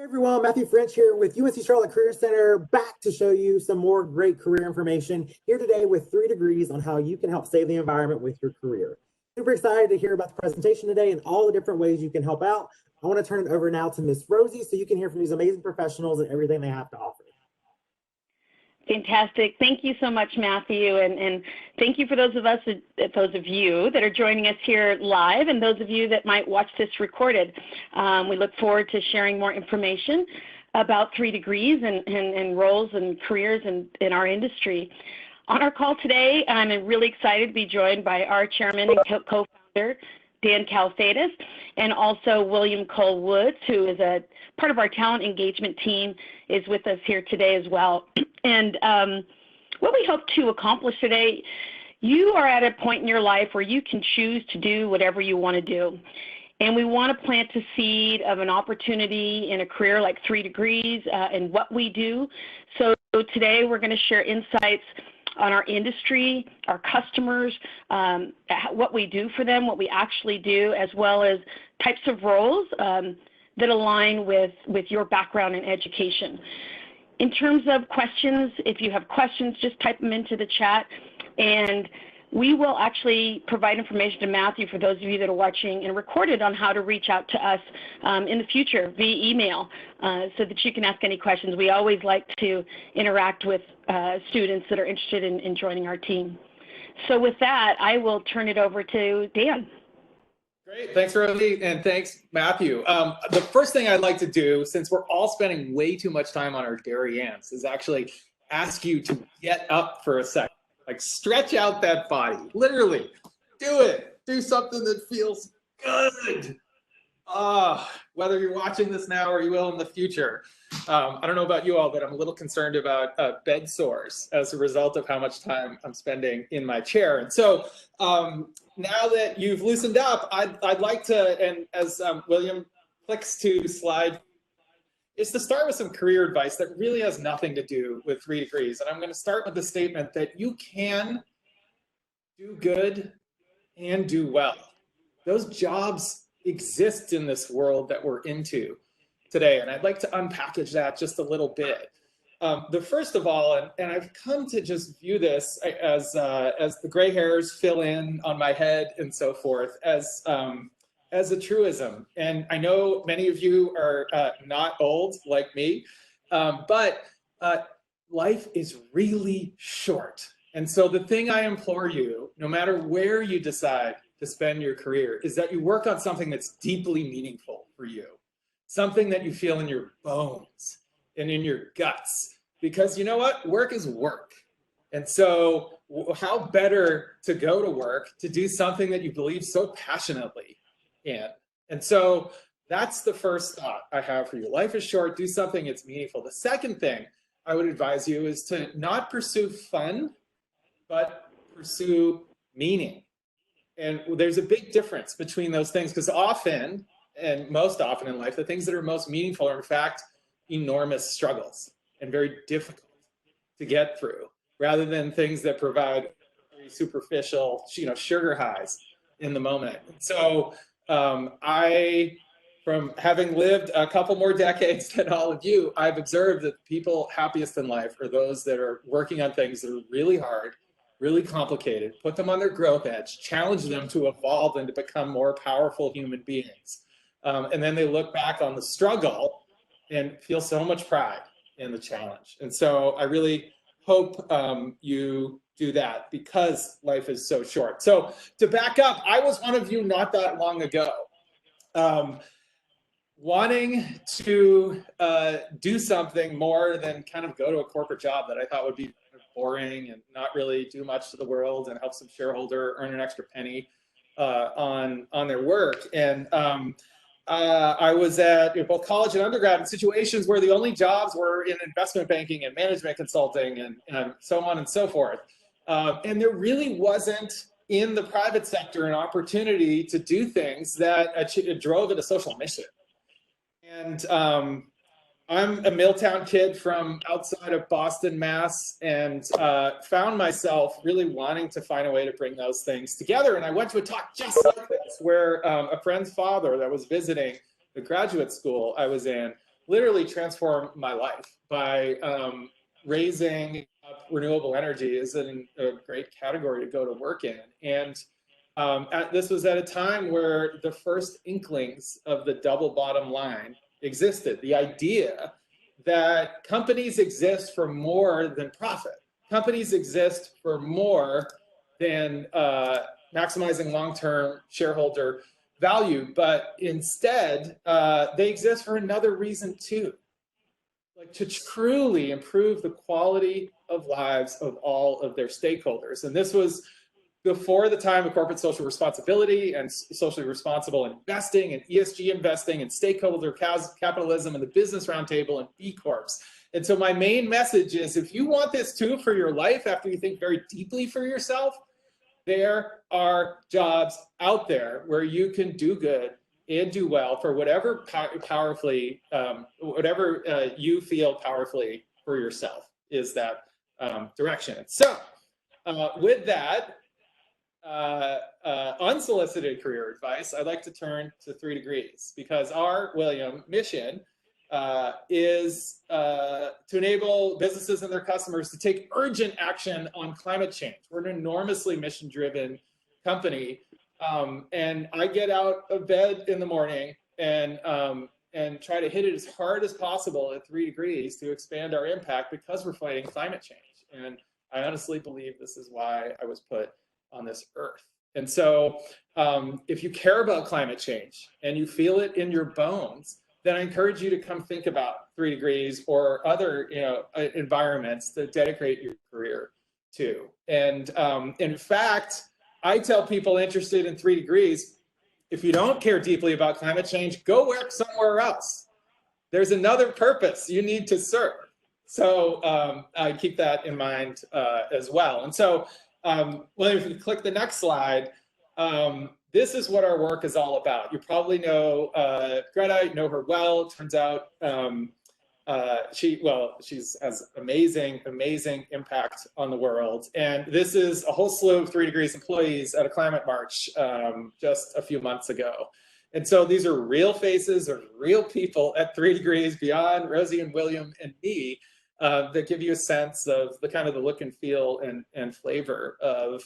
Hey everyone, Matthew French here with UNC Charlotte Career Center, back to show you some more great career information here today with 3 Degrees on how you can help save the environment with your career. Super excited to hear about the presentation today and all the different ways you can help out. I want to turn it over now to Miss Rosie so you can hear from these amazing professionals and everything they have to offer. Fantastic. Thank you so much, Matthew, and thank you for those of you that are joining us here live and those of you that might watch this recorded. We look forward to sharing more information about 3 Degrees and roles and careers in our industry. On our call today, I'm really excited to be joined by our chairman and co-founder, Dan Calfatis, and also William Cole Woods, who is a part of our talent engagement team, is with us here today as well. And what we hope to accomplish today, you are at a point in your life where you can choose to do whatever you want to do. And we want to plant the seed of an opportunity in a career like 3 Degrees and what we do. So today we're going to share insights on our industry, our customers, what we do for them, what we actually do, as well as types of roles that align with your background in education. In terms of questions, if you have questions, just type them into the chat, and we will actually provide information to Matthew for those of you that are watching and recorded on how to reach out to us in the future via email so that you can ask any questions. We always like to interact with students that are interested in joining our team. So with that, I will turn it over to Dan. Great, thanks Rosie, and thanks Matthew. The first thing I'd like to do, since we're all spending way too much time on our dairy ants, is actually ask you to get up for a second. Like stretch out that body, literally, do it. Do something that feels good. Whether you're watching this now or you will in the future. I don't know about you all, but I'm a little concerned about bed sores as a result of how much time I'm spending in my chair. And so now that you've loosened up, I'd like to, and as William clicks to slide, is to start with some career advice that really has nothing to do with 3 Degrees. And I'm going to start with the statement that you can do good and do well. Those jobs exist in this world that we're into today. And I'd like to unpackage that just a little bit. The first of all, and I've come to just view this as the gray hairs fill in on my head and so forth, as a truism. And I know many of you are not old like me, but life is really short. And so the thing I implore you, no matter where you decide to spend your career, is that you work on something that's deeply meaningful for you, something that you feel in your bones and in your guts. Because you know what? Work is work. And so how better to go to work to do something that you believe so passionately in. And so that's the first thought I have for you. Life is short, do something that's meaningful. The second thing I would advise you is to not pursue fun, but pursue meaning. And there's a big difference between those things, because often, and most often in life, the things that are most meaningful are in fact enormous struggles and very difficult to get through, rather than things that provide very superficial, sugar highs in the moment. So from having lived a couple more decades than all of you, I've observed that people happiest in life are those that are working on things that are really hard, really complicated, put them on their growth edge, challenge them to evolve and to become more powerful human beings. And then they look back on the struggle and feel so much pride in the challenge. And so I really hope you do that, because life is so short. So to back up, I was one of you not that long ago, wanting to do something more than kind of go to a corporate job that I thought would be kind of boring and not really do much to the world and help some shareholder earn an extra penny on their work. And I was at both college and undergrad in situations where the only jobs were in investment banking and management consulting and so on and so forth. And there really wasn't in the private sector an opportunity to do things that drove at a social mission. And I'm a Milltown kid from outside of Boston, Mass, and found myself really wanting to find a way to bring those things together. And I went to a talk just like this, where a friend's father that was visiting the graduate school I was in literally transformed my life by raising up renewable energy is a great category to go to work in. And this was at a time where the first inklings of the double bottom line existed. The idea that companies exist for more than profit. Companies exist for more than maximizing long-term shareholder value, but instead they exist for another reason too, like to truly improve the quality of lives of all of their stakeholders. And this was before the time of corporate social responsibility and socially responsible investing and ESG investing and stakeholder capitalism and the Business Roundtable and B Corps. And so my main message is, if you want this too for your life after you think very deeply for yourself, there are jobs out there where you can do good and do well for whatever whatever you feel powerfully for yourself is that direction. So with that, unsolicited career advice, I'd like to turn to 3 Degrees, because our, William, mission is to enable businesses and their customers to take urgent action on climate change. We're an enormously mission-driven company, and I get out of bed in the morning and try to hit it as hard as possible at 3 Degrees to expand our impact, because we're fighting climate change. And I honestly believe this is why I was put on this earth. And so if you care about climate change and you feel it in your bones, then I encourage you to come think about 3 Degrees or other environments to dedicate your career to. And in fact, I tell people interested in 3 Degrees, if you don't care deeply about climate change, go work somewhere else. There's another purpose you need to serve. So I keep that in mind as well. And so, William, if you click the next slide, this is what our work is all about. You probably know Greta, you know her well. Turns out she has amazing impact on the world. And this is a whole slew of 3 Degrees employees at a climate march just a few months ago. And so these are real faces of real people at 3 Degrees beyond Rosie and William and me, that give you a sense of the kind of the look and feel and flavor of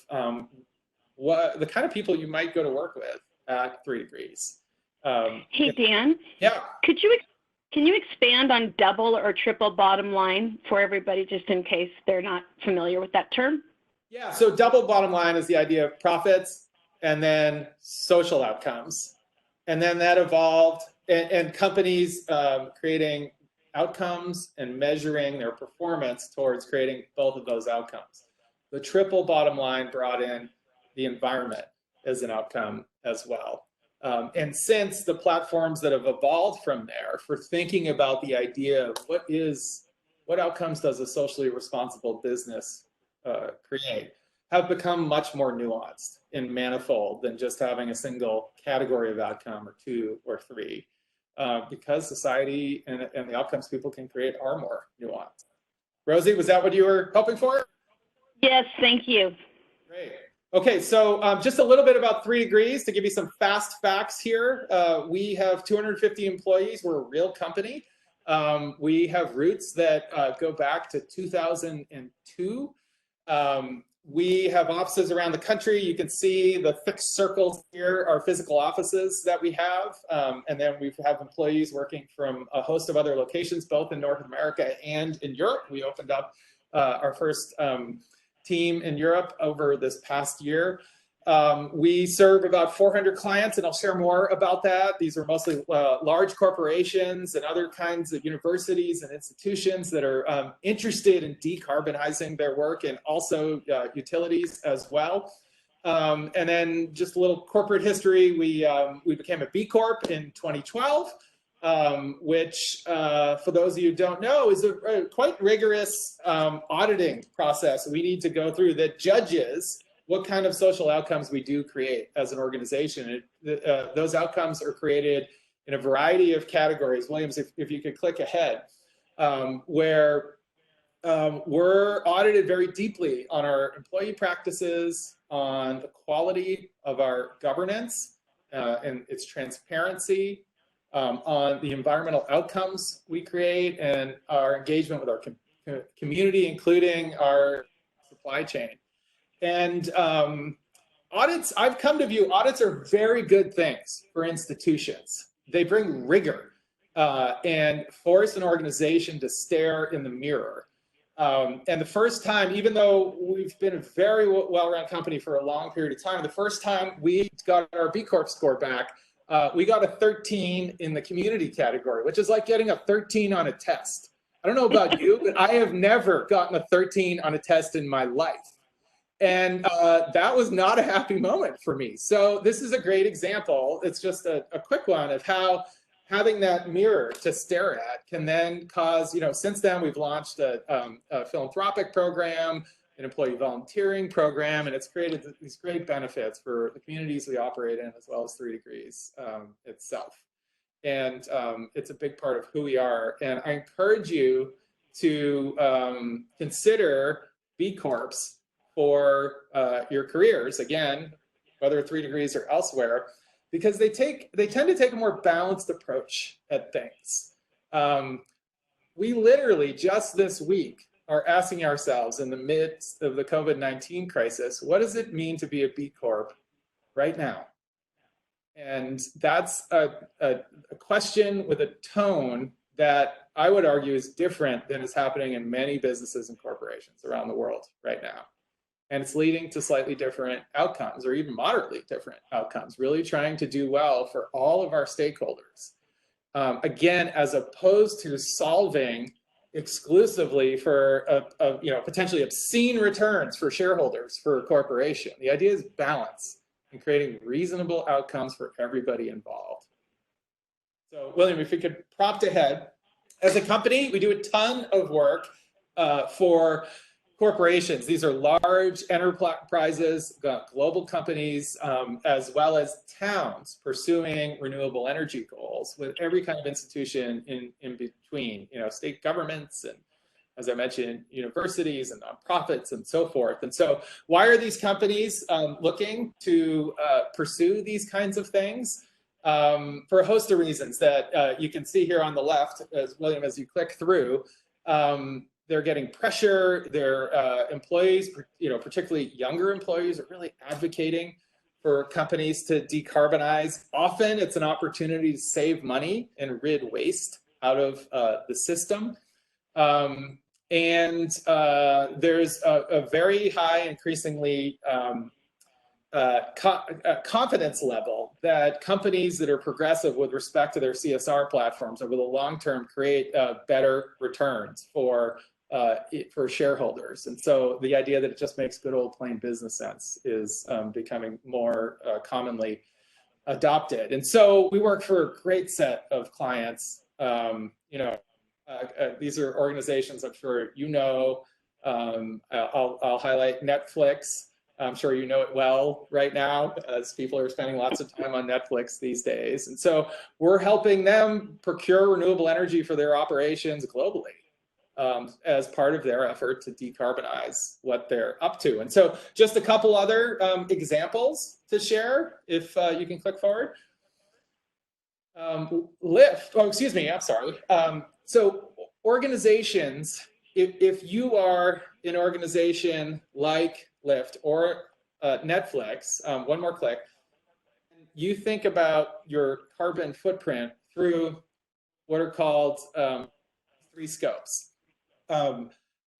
what the kind of people you might go to work with at 3 Degrees. Hey, Dan. Yeah. Can you expand on double or triple bottom line for everybody, just in case they're not familiar with that term? Yeah. So double bottom line is the idea of profits and then social outcomes, and then that evolved and companies creating outcomes and measuring their performance towards creating both of those outcomes. The triple bottom line brought in the environment as an outcome as well. And since the platforms that have evolved from there for thinking about the idea of what outcomes does a socially responsible business create, have become much more nuanced and manifold than just having a single category of outcome or 2 or 3. Because society and the outcomes people can create are more nuanced. Rosie, was that what you were hoping for? Yes, thank you. Great. Okay, so just a little bit about 3 Degrees to give you some fast facts here. We have 250 employees. We're a real company. We have roots that go back to 2002. We have offices around the country. You can see the thick circles here are physical offices that we have. And then we have employees working from a host of other locations, both in North America and in Europe. We opened up our first team in Europe over this past year. We serve about 400 clients, and I'll share more about that. These are mostly large corporations and other kinds of universities and institutions that are interested in decarbonizing their work, and also utilities as well. And then just a little corporate history. We became a B Corp in 2012, which for those of you who don't know is a quite rigorous auditing process we need to go through that judges what kind of social outcomes we do create as an organization. Those outcomes are created in a variety of categories. Williams, if you could click ahead, where we're audited very deeply on our employee practices, on the quality of our governance and its transparency, on the environmental outcomes we create and our engagement with our community, including our supply chain. And audits, I've come to view audits are very good things for institutions. They bring rigor and force an organization to stare in the mirror. And the first time, even though we've been a very well-run company for a long period of time, the first time we got our B Corp score back, we got a 13 in the community category, which is like getting a 13 on a test. I don't know about you, but I have never gotten a 13 on a test in my life. And that was not a happy moment for me. So this is a great example. It's just a quick one of how having that mirror to stare at can then cause, since then we've launched a philanthropic program, an employee volunteering program, and it's created these great benefits for the communities we operate in, as well as 3Degrees itself. And it's a big part of who we are. And I encourage you to consider B Corps for your careers, again, whether 3Degrees or elsewhere, because they tend to take a more balanced approach at things. We literally just this week are asking ourselves in the midst of the COVID-19 crisis, what does it mean to be a B Corp right now? And that's a question with a tone that I would argue is different than is happening in many businesses and corporations around the world right now. And it's leading to slightly different outcomes, or even moderately different outcomes, really trying to do well for all of our stakeholders. Again, as opposed to solving exclusively for potentially obscene returns for shareholders for a corporation. The idea is balance and creating reasonable outcomes for everybody involved. So William, if we could prompt ahead. As a company, we do a ton of work for corporations. These are large enterprises, global companies, as well as towns pursuing renewable energy goals, with every kind of institution in between, state governments and, as I mentioned, universities and nonprofits and so forth. And so why are these companies looking to pursue these kinds of things? For a host of reasons that you can see here on the left, William, as you click through. They're getting pressure. Their employees, particularly younger employees, are really advocating for companies to decarbonize. Often it's an opportunity to save money and rid waste out of the system. And there's a very high, increasingly confidence level that companies that are progressive with respect to their CSR platforms over the long term create better returns for shareholders. And so the idea that it just makes good old plain business sense is becoming more commonly adopted. And so we work for a great set of clients. These are organizations I'm sure you know. I'll highlight Netflix. I'm sure you know it well right now, as people are spending lots of time on Netflix these days. And so we're helping them procure renewable energy for their operations globally as part of their effort to decarbonize what they're up to. And so just a couple other examples to share, if you can click forward. So organizations, if you are an organization like Lyft or Netflix, one more click, you think about your carbon footprint through what are called 3 scopes.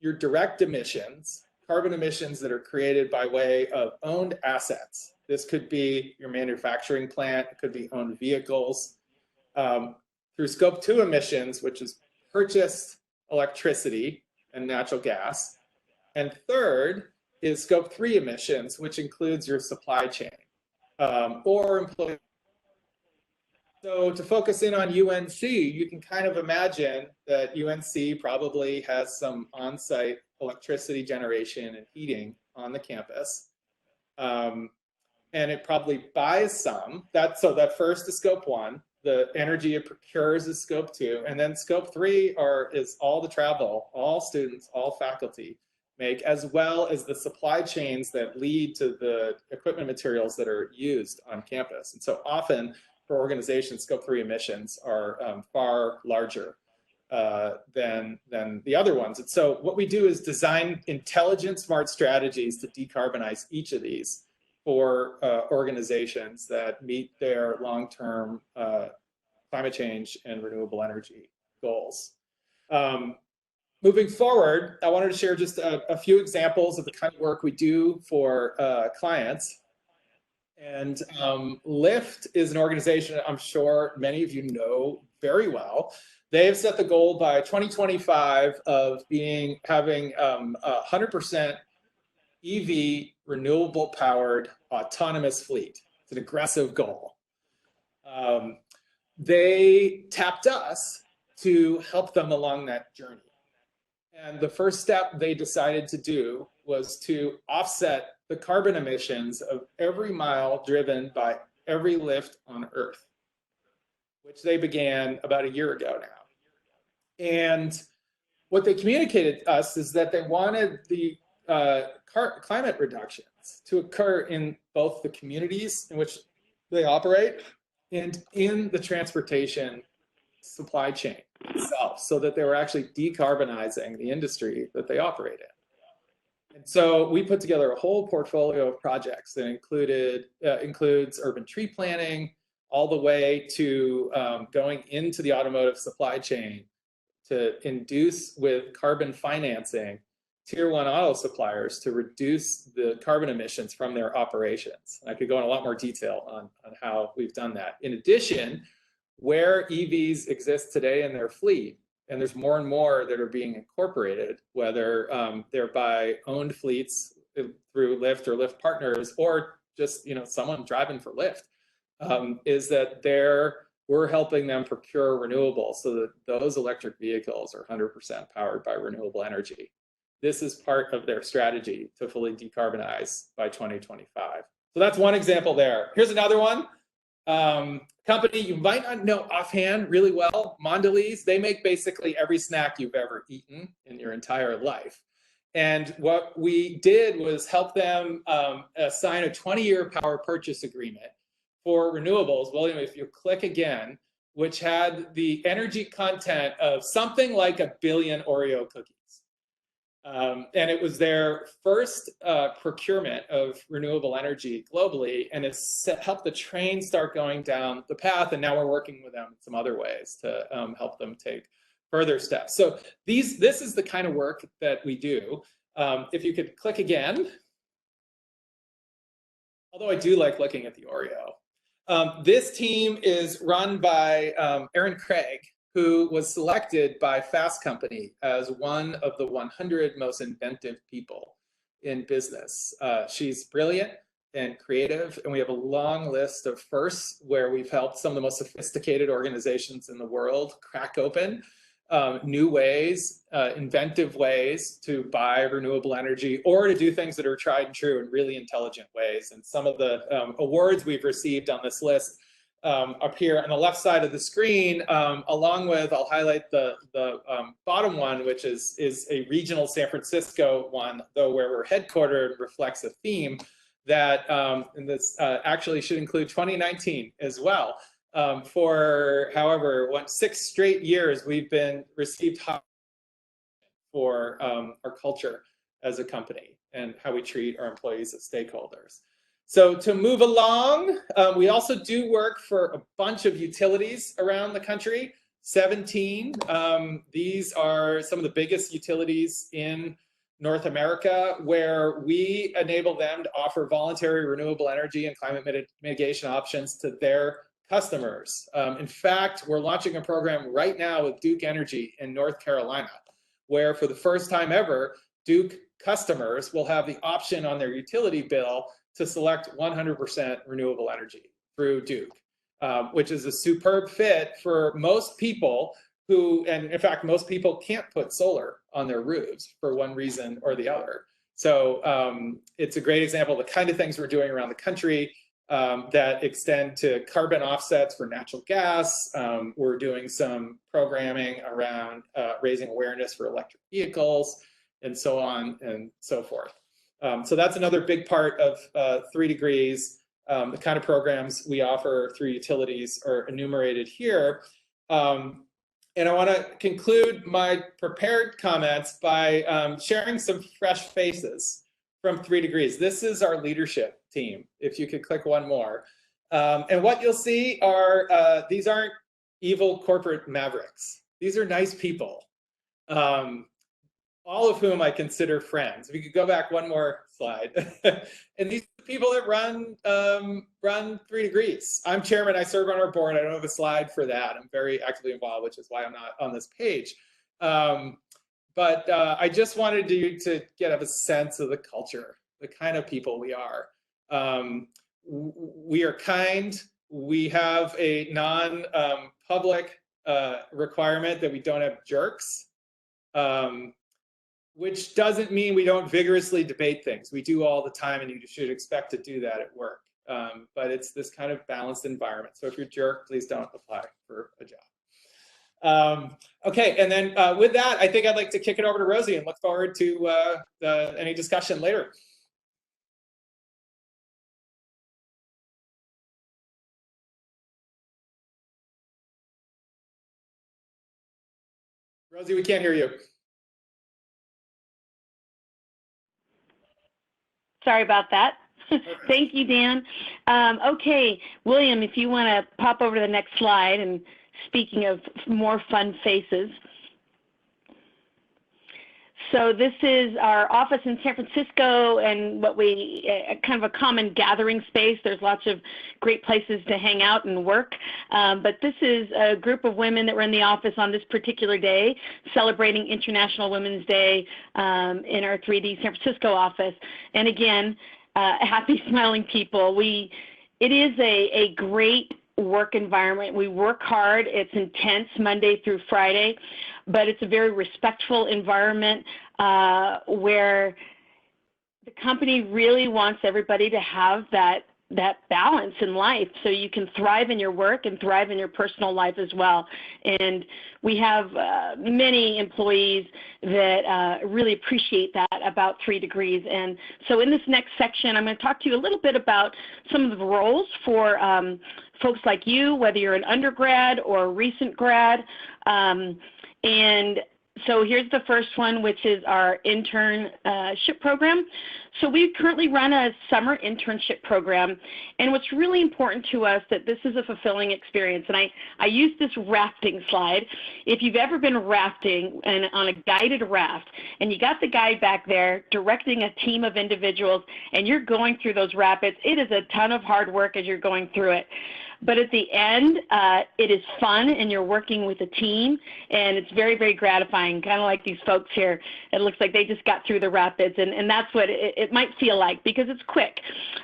Your direct emissions, carbon emissions that are created by way of owned assets. This could be your manufacturing plant, it could be owned vehicles. Through scope 2 emissions, which is purchased electricity and natural gas. And third is scope 3 emissions, which includes your supply chain or employee. So to focus in on UNC, you can kind of imagine that UNC probably has some on-site electricity generation and heating on the campus. And it probably buys some. So that first is scope 1. The energy it procures is scope 2. And then scope 3 is all the travel, all students, all faculty make, as well as the supply chains that lead to the equipment materials that are used on campus. And so often for organizations, scope 3 emissions are far larger than the other ones. And so what we do is design intelligent, smart strategies to decarbonize each of these for organizations that meet their long-term climate change and renewable energy goals. Moving forward, I wanted to share just a few examples of the kind of work we do for clients. And Lyft is an organization I'm sure many of you know very well. They have set the goal by 2025 of having 100% EV renewable powered autonomous fleet. It's an aggressive goal. They tapped us to help them along that journey. And the first step they decided to do was to offset the carbon emissions of every mile driven by every Lyft on Earth, which they began about a year ago now. And what they communicated to us is that they wanted the climate reductions to occur in both the communities in which they operate and in the transportation supply chain itself, so that they were actually decarbonizing the industry that they operate in. And so we put together a whole portfolio of projects that includes urban tree planting, all the way to going into the automotive supply chain to induce with carbon financing tier 1 auto suppliers to reduce the carbon emissions from their operations. And I could go in a lot more detail on how we've done that. In addition, where EVs exist today in their fleet, and there's more and more that are being incorporated, whether they're by owned fleets through Lyft or Lyft partners, or just someone driving for Lyft, is that we're helping them procure renewables so that those electric vehicles are 100% powered by renewable energy. This is part of their strategy to fully decarbonize by 2025. So that's one example there. Here's another one. Company you might not know offhand really well, Mondelez. They make basically every snack you've ever eaten in your entire life. And what we did was help them sign a 20-year power purchase agreement for renewables. William, if you click again, which had the energy content of something like 1 billion Oreo cookies. And it was their first procurement of renewable energy globally, and it's helped the train start going down the path. And now we're working with them in some other ways to help them take further steps. So this is the kind of work that we do. If you could click again, although I do like looking at the Oreo. This team is run by Erin Craig, who was selected by Fast Company as one of the 100 most inventive people in business. She's brilliant and creative, and we have a long list of firsts where we've helped some of the most sophisticated organizations in the world crack open new ways, inventive ways to buy renewable energy or to do things that are tried and true in really intelligent ways. And some of the awards we've received on this list up here on the left side of the screen, along with, I'll highlight the bottom one, which is a regional San Francisco one, though where we're headquartered reflects a theme that, and this actually should include 2019 as well. For, however, 6 straight years, we've received for our culture as a company and how we treat our employees as stakeholders. So to move along, we also do work for a bunch of utilities around the country, 17. These are some of the biggest utilities in North America, where we enable them to offer voluntary renewable energy and climate mitigation options to their customers. In fact, we're launching a program right now with Duke Energy in North Carolina, where for the first time ever, Duke customers will have the option on their utility bill to select 100% renewable energy through Duke, which is a superb fit for most people who, and in fact, most people can't put solar on their roofs for one reason or the other. So it's a great example of the kind of things we're doing around the country that extend to carbon offsets for natural gas. We're doing some programming around raising awareness for electric vehicles, and so on and so forth. So that's another big part of 3 Degrees. The kind of programs we offer through utilities are enumerated here. And I want to conclude my prepared comments by sharing some fresh faces from 3Degrees. This is our leadership team, if you could click one more. And what you'll see are, these aren't evil corporate mavericks. These are nice people, all of whom I consider friends. If you could go back one more slide. And these are the people that run 3Degrees. I'm chairman, I serve on our board. I don't have a slide for that. I'm very actively involved, which is why I'm not on this page. But I just wanted you to get a sense of the culture, the kind of people we are. We are kind. We have a non-public requirement that we don't have jerks, which doesn't mean we don't vigorously debate things. We do all the time, and you should expect to do that at work. But it's this kind of balanced environment. So if you're a jerk, please don't apply for a job. Okay, and then with that, I think I'd like to kick it over to Rosie and look forward to any discussion later. Rosie, we can't hear you. Sorry about that. Thank you, Dan. Okay, William, if you want to pop over to the next slide, and speaking of more fun faces. So this is our office in San Francisco, and what kind of a common gathering space. There's lots of great places to hang out and work. But this is a group of women that were in the office on this particular day, celebrating International Women's Day in our 3D San Francisco office. And again, happy, smiling people. It is a great work environment. We work hard. It's intense Monday through Friday, but it's a very respectful environment where the company really wants everybody to have that balance in life, so you can thrive in your work and thrive in your personal life as well. And we have many employees that really appreciate that about 3Degrees. And so in this next section, I'm going to talk to you a little bit about some of the roles for folks like you, whether you're an undergrad or a recent grad. And so here's the first one, which is our internship program. So we currently run a summer internship program, and what's really important to us that this is a fulfilling experience. And I use this rafting slide. If you've ever been rafting and on a guided raft, and you got the guide back there directing a team of individuals, and you're going through those rapids, it is a ton of hard work as you're going through it. But at the end, it is fun, and you're working with a team, and it's very, very gratifying, kind of like these folks here. It looks like they just got through the rapids, and that's what it might feel like, because it's quick.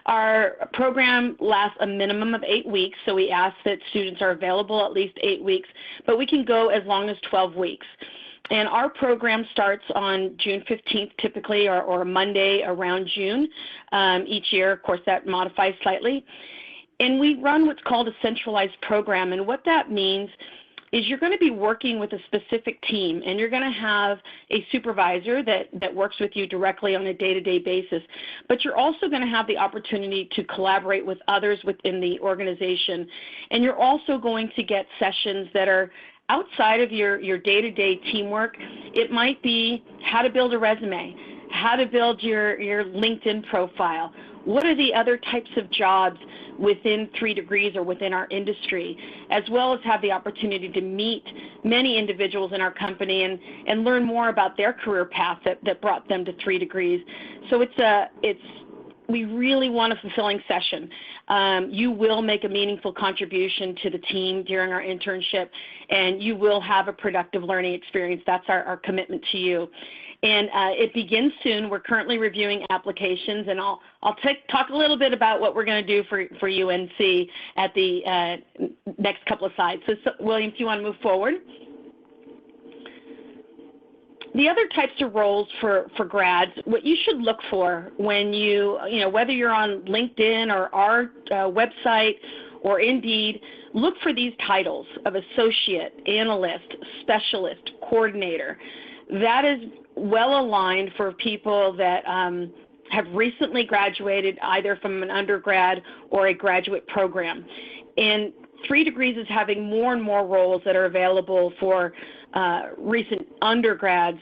Our program lasts a minimum of 8 weeks, so we ask that students are available at least 8 weeks, but we can go as long as 12 weeks. And our program starts on June 15th, typically, or Monday around June each year. Of course, that modifies slightly. And we run what's called a centralized program, and what that means is you're going to be working with a specific team, and you're going to have a supervisor that works with you directly on a day-to-day basis. But you're also going to have the opportunity to collaborate with others within the organization. And you're also going to get sessions that are outside of your day-to-day teamwork. It might be how to build a resume, how to build your LinkedIn profile. What are the other types of jobs within 3Degrees or within our industry, as well as have the opportunity to meet many individuals in our company and learn more about their career path that brought them to 3Degrees. So we really want a fulfilling session. You will make a meaningful contribution to the team during our internship, and you will have a productive learning experience. That's our commitment to you. And it begins soon. We're currently reviewing applications, and I'll talk a little bit about what we're going to do for UNC at the next couple of slides. So William, if you want to move forward. The other types of roles for grads, what you should look for when whether you're on LinkedIn or our website or Indeed, look for these titles of associate, analyst, specialist, coordinator. That is well aligned for people that have recently graduated either from an undergrad or a graduate program. And 3 Degrees is having more and more roles that are available for recent undergrads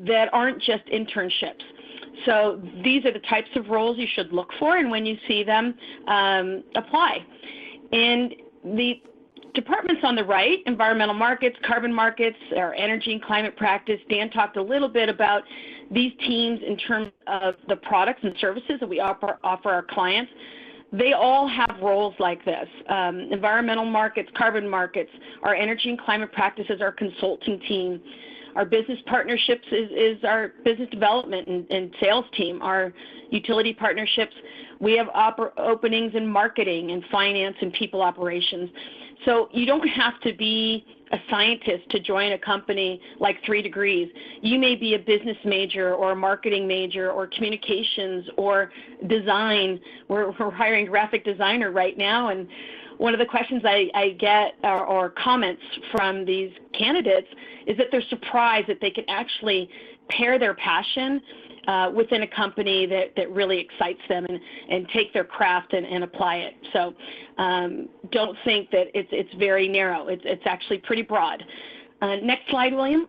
that aren't just internships. So these are the types of roles you should look for, and when you see them, apply. And the departments on the right, environmental markets, carbon markets, or energy and climate practice, Dan talked a little bit about these teams in terms of the products and services that we offer our clients. They all have roles like this. Environmental markets, carbon markets, our energy and climate practices, our consulting team. Our business partnerships is our business development and sales team. Our utility partnerships, we have openings in marketing and finance and people operations. So you don't have to be a scientist to join a company like 3 Degrees. You may be a business major or a marketing major or communications or design. We're hiring a graphic designer right now, and one of the questions I get or comments from these candidates is that they're surprised that they can actually pair their passion within a company that really excites them and take their craft and apply it. So don't think that it's very narrow. It's actually pretty broad. Next slide, William.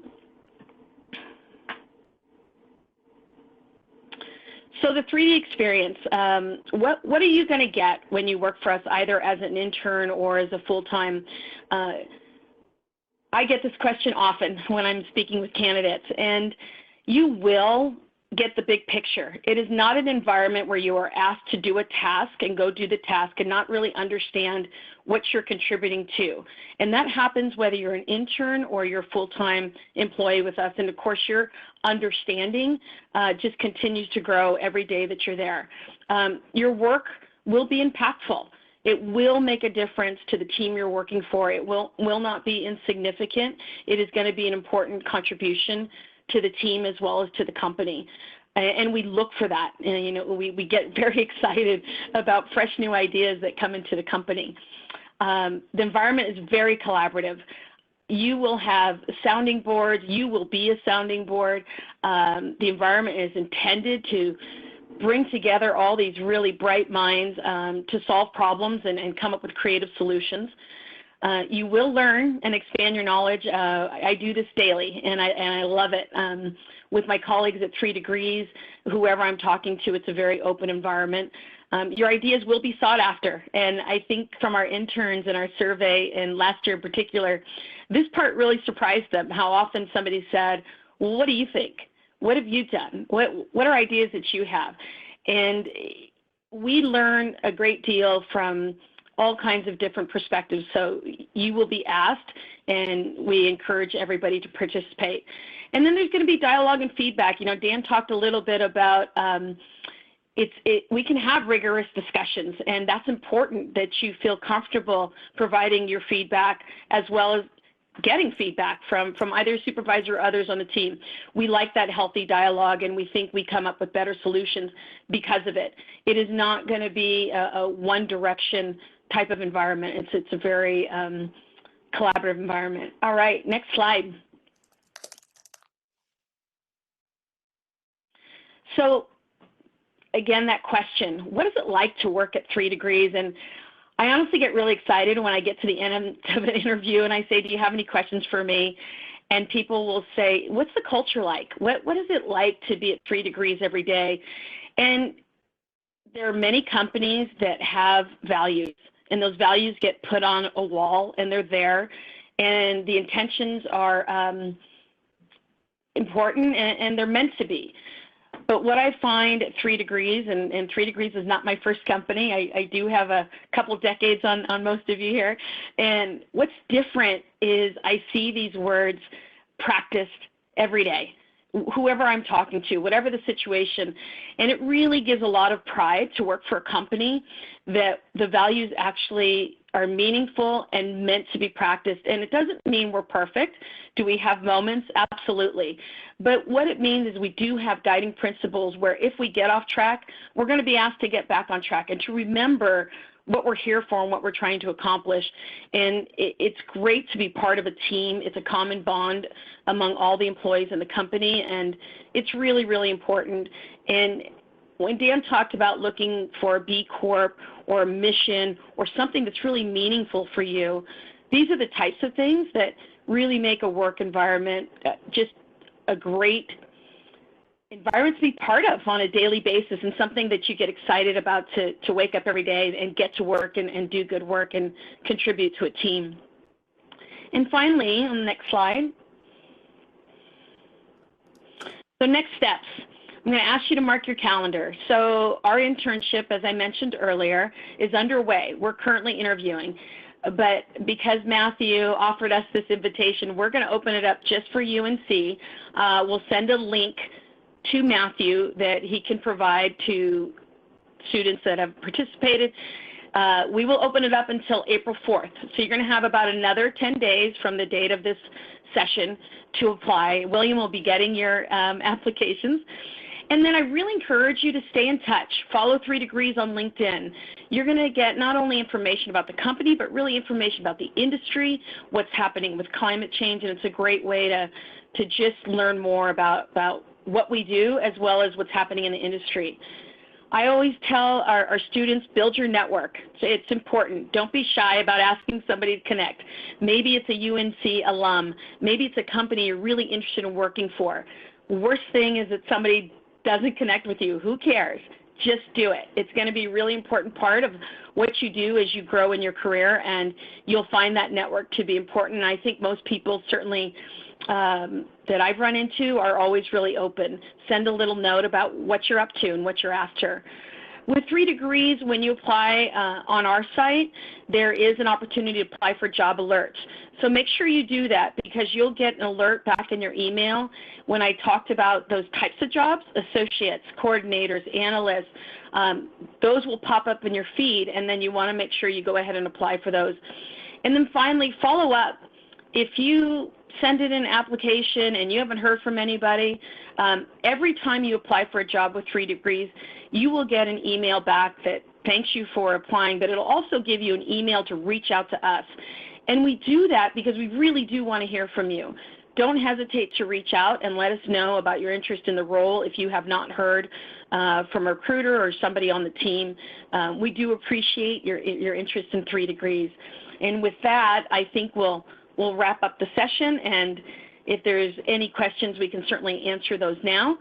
So the 3D experience, what are you going to get when you work for us, either as an intern or as a full-time? I get this question often when I'm speaking with candidates, and you will get the big picture. It is not an environment where you are asked to do a task and go do the task and not really understand what you're contributing to. And that happens whether you're an intern or you're a full-time employee with us. And of course, your understanding just continues to grow every day that you're there. Your work will be impactful. It will make a difference to the team you're working for. It will not be insignificant. It is going to be an important contribution to the team as well as to the company. And we look for that. And, you know, we get very excited about fresh new ideas that come into the company. The environment is very collaborative. You will have sounding boards. You will be a sounding board. The environment is intended to bring together all these really bright minds to solve problems and come up with creative solutions. You will learn and expand your knowledge. I do this daily, and I love it. With my colleagues at 3 Degrees, whoever I'm talking to, it's a very open environment. Your ideas will be sought after, and I think from our interns and our survey, and last year in particular, this part really surprised them, how often somebody said, well, what do you think? What have you done? What are ideas that you have? And we learn a great deal from all kinds of different perspectives. So you will be asked, and we encourage everybody to participate. And then there's going to be dialogue and feedback. You know, Dan talked a little bit about we can have rigorous discussions, and that's important that you feel comfortable providing your feedback as well as getting feedback from either supervisor or others on the team. We like that healthy dialogue, and we think we come up with better solutions because of it. It is not going to be a one direction type of environment. It's a very collaborative environment. All right, next slide. So again, that question, what is it like to work at 3 Degrees? And I honestly get really excited when I get to the end of an interview and I say, do you have any questions for me? And people will say, what's the culture like? What is it like to be at 3 Degrees every day? And there are many companies that have values, and those values get put on a wall, and they're there, and the intentions are important, and they're meant to be. But what I find at 3 Degrees, and 3 Degrees is not my first company. I do have a couple decades on most of you here. And what's different is I see these words practiced every day, whoever I'm talking to, whatever the situation. And it really gives a lot of pride to work for a company that the values actually are meaningful and meant to be practiced. And it doesn't mean we're perfect. Do we have moments? Absolutely. But what it means is we do have guiding principles where if we get off track, we're going to be asked to get back on track and to remember what we're here for and what we're trying to accomplish. And it's great to be part of a team. It's a common bond among all the employees in the company, and it's really, really important. And when Dan talked about looking for a B Corp or a mission or something that's really meaningful for you, these are the types of things that really make a work environment just a great environment to be part of on a daily basis, and something that you get excited about to wake up every day and get to work and do good work and contribute to a team. And finally, on the next slide, so next steps. I'm going to ask you to mark your calendar. So our internship, as I mentioned earlier, is underway. We're currently interviewing. But because Matthew offered us this invitation, we're going to open it up just for UNC. We'll send a link to Matthew that he can provide to students that have participated. We will open it up until April 4th. So you're going to have about another 10 days from the date of this session to apply. William will be getting your applications. And then I really encourage you to stay in touch. Follow 3 Degrees on LinkedIn. You're going to get not only information about the company, but really information about the industry, what's happening with climate change, and it's a great way to just learn more about what we do as well as what's happening in the industry. I always tell our students, build your network. It's important. Don't be shy about asking somebody to connect. Maybe it's a UNC alum. Maybe it's a company you're really interested in working for. Worst thing is that somebody doesn't connect with you. Who cares? Just do it. It's going to be a really important part of what you do as you grow in your career, and you'll find that network to be important. And I think most people, certainly that I've run into, are always really open. Send a little note about what you're up to and what you're after. With 3 Degrees, when you apply on our site, there is an opportunity to apply for job alerts. So make sure you do that, because you'll get an alert back in your email when I talked about those types of jobs, associates, coordinators, analysts. Those will pop up in your feed, and then you want to make sure you go ahead and apply for those. And then finally, follow up. If you send in an application and you haven't heard from anybody, every time you apply for a job with 3 Degrees, you will get an email back that thanks you for applying, but it'll also give you an email to reach out to us. And we do that because we really do want to hear from you. Don't hesitate to reach out and let us know about your interest in the role if you have not heard from a recruiter or somebody on the team. We do appreciate your interest in 3 Degrees. And with that, I think we'll wrap up the session, and if there's any questions, we can certainly answer those now.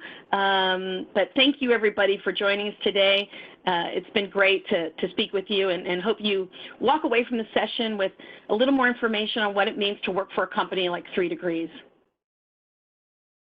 But thank you, everybody, for joining us today. It's been great to speak with you, and hope you walk away from the session with a little more information on what it means to work for a company like 3 Degrees.